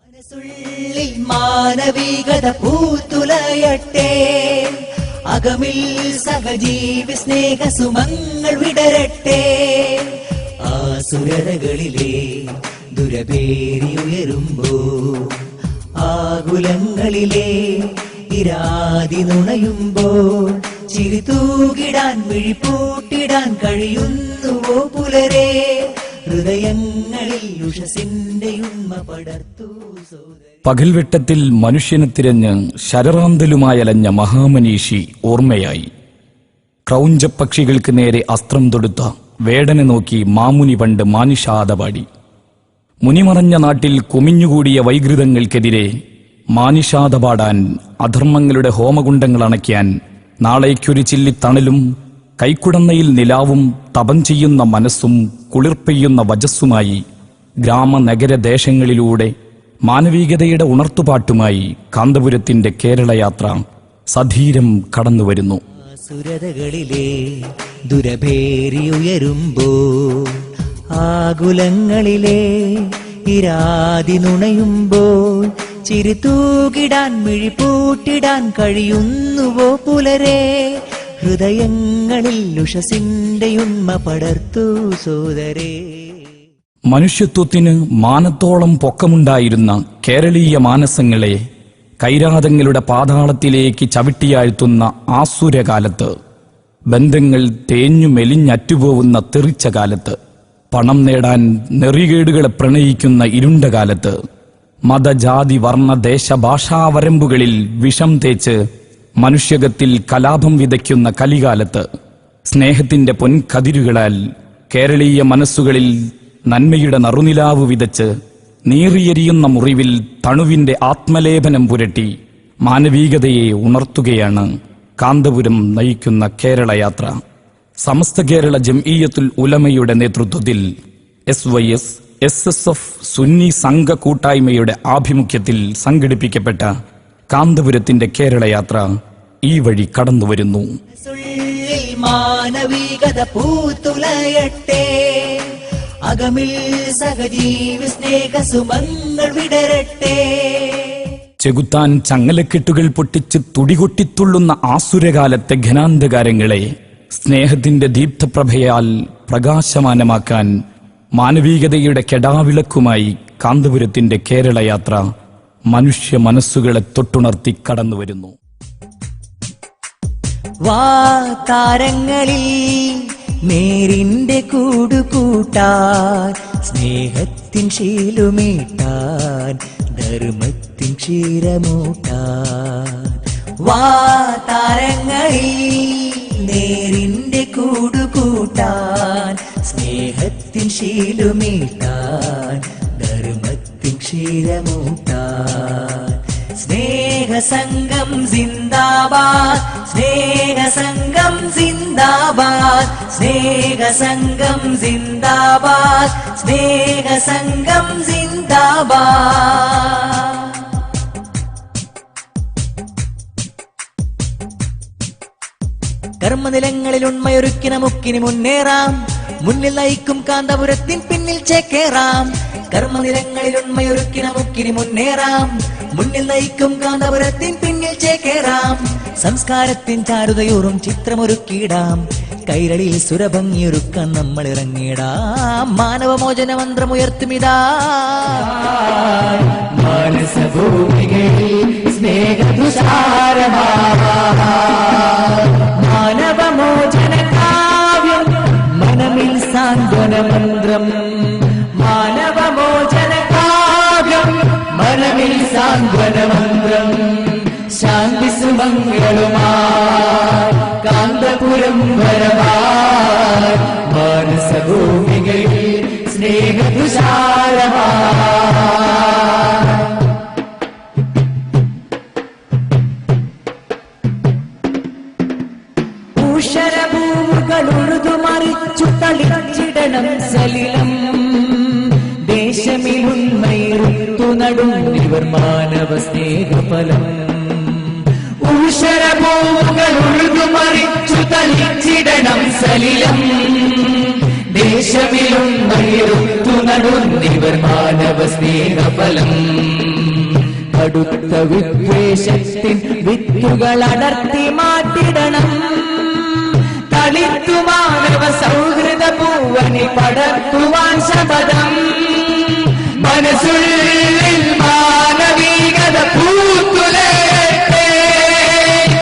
മനസ്സുള്ളിൽ മാനവികത പൂത്തുലയട്ടെ, അകമിൽ സഹജീവി സ്നേഹ സുമങ്ങൾ വിടരട്ടെ. ആസുരതകളിലെ ദുരപേരിയുയരുമ്പോ, ആകുലങ്ങളിലെ ഇരാതി നുണയുമ്പോൾ, ചിരിതൂകിടാൻ മിഴിപ്പൂട്ടിടാൻ കഴിയുന്നുവോ പുലരെ? ഹൃദയങ്ങളിൽ ഉഷസിന്റെ ഉന്മ പടർത്തു. പകൽവെട്ടത്തിൽ മനുഷ്യനെ തിരഞ്ഞ് ശരറാന്തലുമായലഞ്ഞ മഹാമനീഷി ഓർമ്മയായി. ക്രൗഞ്ചപ്പക്ഷികൾക്ക് നേരെ അസ്ത്രം തൊടുത്ത വേടനെ നോക്കി മാമുനി പണ്ട് മാനിഷാദ പാടി. മുനിമറഞ്ഞ നാട്ടിൽ കുമിഞ്ഞുകൂടിയ വൈകൃതങ്ങൾക്കെതിരെ മാനിഷാദ പാടാൻ, അധർമ്മങ്ങളുടെ ഹോമകുണ്ടങ്ങൾ അണയ്ക്കാൻ, നാളേക്കൊരു ചില്ലി തണലും കൈക്കുടന്നയിൽ നിലാവും തപം ചെയ്യുന്ന മനസ്സും കുളിർപ്പെയ്യുന്ന വജസ്സുമായി ഗ്രാമനഗരദേശങ്ങളിലൂടെ മാനവികതയുടെ ഉണർത്തുപാട്ടുമായി കാന്തപുരത്തിന്റെ കേരളയാത്ര സധീരം കടന്നുവരുന്നു. സുരതകളിലെ ദുരപേരിയുയരുമ്പോ, ആകുലങ്ങളിലെ ഇരാതി നുണയുമ്പോൾ, ചിരിതൂകിടാൻ മിഴിപ്പൂട്ടിടാൻ കഴിയുന്നുവോ പുലരെ? ഹൃദയങ്ങളിൽ ഉഷസിന്റെ ഉന്മ പടർത്തു സോദരേ. മനുഷ്യത്വത്തിന് മാനത്തോളം പൊക്കമുണ്ടായിരുന്ന കേരളീയ മാനസങ്ങളെ കൈരാതങ്ങളുടെ പാതാളത്തിലേക്ക് ചവിട്ടിയാഴ്ത്തുന്ന ആസുരകാലത്ത്, ബന്ധങ്ങൾ തേഞ്ഞു മെലിഞ്ഞറ്റുപോകുന്ന തെറിച്ച കാലത്ത്, പണം നേടാൻ നെറികേടുകളെ പ്രണയിക്കുന്ന ഇരുണ്ട കാലത്ത്, മതജാതി വർണ്ണ ദേശഭാഷാവരമ്പുകളിൽ വിഷം തേച്ച് മനുഷ്യകത്തിൽ കലാപം വിതയ്ക്കുന്ന കലികാലത്ത്, സ്നേഹത്തിന്റെ പൊൻകതിരുകളാൽ കേരളീയ മനസ്സുകളിൽ നന്മയുടെ നറുനിലാവ് വിതച്ച് നീറിയെരിയുന്ന മുറിവിൽ തണുവിന്റെ ആത്മലേപനം പുരട്ടി മാനവികതയെ ഉണർത്തുകയാണ് കാന്തപുരം നയിക്കുന്ന കേരളയാത്ര. സമസ്ത കേരള ജംഇയ്യത്തുൽ ഉലമയുടെ നേതൃത്വത്തിൽ SYS SSF സുന്നി സംഘ കൂട്ടായ്മയുടെ ആഭിമുഖ്യത്തിൽ സംഘടിപ്പിക്കപ്പെട്ട കാന്തപുരത്തിന്റെ കേരളയാത്ര ഈ വഴി കടന്നുവരുന്നു. മാനവികത പൂത്തുലയട്ടെ, അകമിൽ സഹജീവി സ്നേഹ സുമങ്ങൾ വിടരട്ടെ. ചെകുത്താൻ ചങ്ങലക്കെട്ടുകൾ പൊട്ടിച്ച് തുടികൊട്ടിത്തുള്ളുന്ന ആസുരകാലത്തെ ഘനാന്ധകാരങ്ങളെ സ്നേഹത്തിന്റെ ദീപ്തപ്രഭയാൽ പ്രകാശമാനമാക്കാൻ മാനവികതയുടെ കെടാവിളക്കുമായി കാന്തപുരത്തിന്റെ കേരളയാത്ര മനുഷ്യ മനസ്സുകളെ തൊട്ടുണർത്തി കടന്നുവരുന്നു. വാതാരങ്ങളിൽ നേരിന്റെ കൂടുകൂട്ടാൻ, സ്നേഹത്തിൻ ശീലുമീട്ടാൻ, ധർമ്മത്തിൻ ക്ഷീരമൂട്ടാൻ. വാതാരങ്ങളിൽ നേരിന്റെ കൂടുകൂട്ടാൻ, സ്നേഹത്തിൻ ശീലുമീട്ടാൻ, ധർമ്മത്തിൻ ക്ഷീരമൂട്ടാൻ. സ്നേഹസംഗം സിന്ദാബാദ്, സ്നേഹസംഗം സിന്ദാബാദ്, സ്നേഹസംഗം സിന്ദാബാദ്, സ്നേഹസംഗം സിന്ദാബാദ്. കർമ്മനിലങ്ങളിൽ ഉണ്മയൊരുക്കിന മുക്കിനി മുന്നേറാം, മുന്നിൽ നയിക്കും കാന്തപുരത്തിൻ പിന്നിൽ ചേക്കേറാം. കർമ്മനിലങ്ങളിൽ ഉണ്മയൊരുക്കിന മുക്കിനി മുന്നേറാം, മുന്നിൽ നയിക്കും കാന്തപുരത്തിൻ പിന്നിൽ ചേക്കേറാം. സംസ്കാരത്തിൻ ചാരുതയൂറും ചിത്രമൊരുക്കിയിടാം, കൈരളിയിൽ സുരഭംഗിയൊരുക്കാൻ നമ്മൾ ഇറങ്ങിയിടാം. മാനവമോചന മന്ത്രമുയർത്തുമിതാ മാനസഭൂമികളിൽ മാനവമോചന കാവ്യം, മനമിൽ സാന്ത്വന മന്ത്രം. മാനവമോചന കാവ്യം, മനമിൽ സാന്ത്വന മന്ത്രം. ശാന്തി സുമംഗളുമായി കാന്തപുരം വരമായി, മാനസഭൂമികളിൽ സ്നേഹതുഷാരമായി. ൂഷരഭൂമുകളുഴുതുമറിച്ചു തളിച്ചിടണം സലിലം, ദേശമിലുന്മയിരുത്തു നടും ഇവർ മാനവ സ്നേഹഫലം. ഊഷരഭൂമുകളുഴുതുമറിച്ചു തളിച്ചിടണം സലിലം, ദേശമിലുന്മയിരുത്തു നടും ഇവർ മാനവ സ്നേഹഫലം. കടുത്ത വിദ്വേഷത്തിൻ വിത്തുകൾ അടർത്തി മാറ്റിടണം. തളിർത്തു മാനവ സൗഹൃദ പൂവനി പടർത്തുവാൻ ശപഥം. മനസ്സുള്ളിൽ